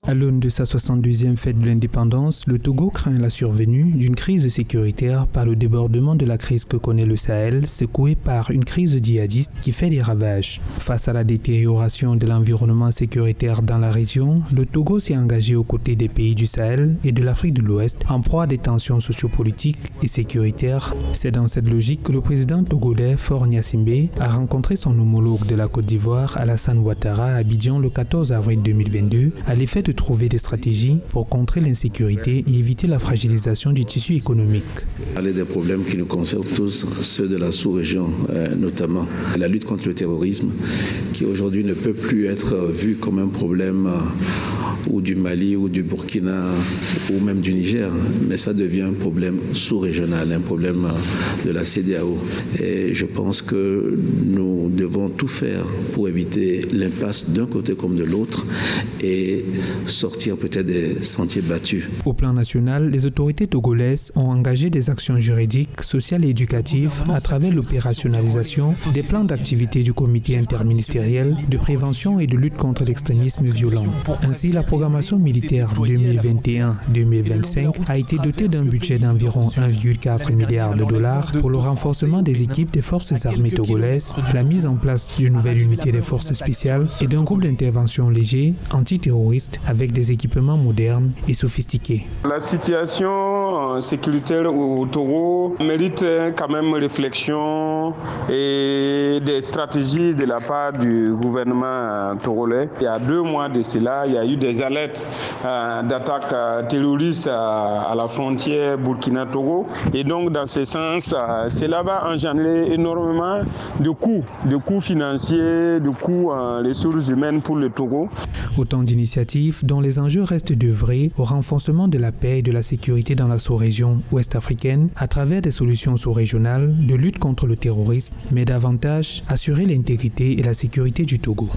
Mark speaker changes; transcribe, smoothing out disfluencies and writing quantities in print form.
Speaker 1: À l'aune de sa 72e fête de l'indépendance, le Togo craint la survenue d'une crise sécuritaire par le débordement de la crise que connaît le Sahel, secouée par une crise djihadiste qui fait des ravages. Face à la détérioration de l'environnement sécuritaire dans la région, le Togo s'est engagé aux côtés des pays du Sahel et de l'Afrique de l'Ouest en proie à des tensions sociopolitiques et sécuritaires. C'est dans cette logique que le président togolais Faure Gnassingbé a rencontré son homologue de la Côte d'Ivoire, Alassane Ouattara, à Abidjan le 14 avril 2022, à l'effet de trouver des stratégies pour contrer l'insécurité et éviter la fragilisation du tissu économique.
Speaker 2: Parler des problèmes qui nous concernent tous, ceux de la sous-région notamment. La lutte contre le terrorisme qui aujourd'hui ne peut plus être vu comme un problème ou du Mali ou du Burkina ou même du Niger, mais ça devient un problème sous-régional, un problème de la CEDEAO. Et je pense que nous devons tout faire pour éviter l'impasse d'un côté comme de l'autre et sortir peut-être des sentiers battus.
Speaker 1: Au plan national, les autorités togolaises ont engagé des actions juridiques, sociales et éducatives à travers l'opérationnalisation des plans d'activité du comité interministériel de prévention et de lutte contre l'extrémisme violent. Ainsi, la programmation militaire 2021-2025 a été dotée d'un budget d'environ 1,4 milliard de dollars pour le renforcement des équipes des forces armées togolaises, la mise en place d'une nouvelle unité des forces spéciales et d'un groupe d'intervention léger antiterroriste avec des équipements modernes et sophistiqués.
Speaker 3: La situation sécuritaire au Togo mérite quand même réflexion et des stratégies de la part du gouvernement togolais. Il y a 2 mois de cela, il y a eu des alertes d'attaques terroristes à la frontière Burkina-Togo. Et donc, dans ce sens, cela va engendrer énormément de coûts financiers, de coûts en ressources humaines pour le Togo.
Speaker 1: Autant d'initiatives dont les enjeux restent d'œuvrer au renforcement de la paix et de la sécurité dans la sous-région ouest-africaine à travers des solutions sous-régionales de lutte contre le terrorisme, mais davantage assurer l'intégrité et la sécurité du Togo.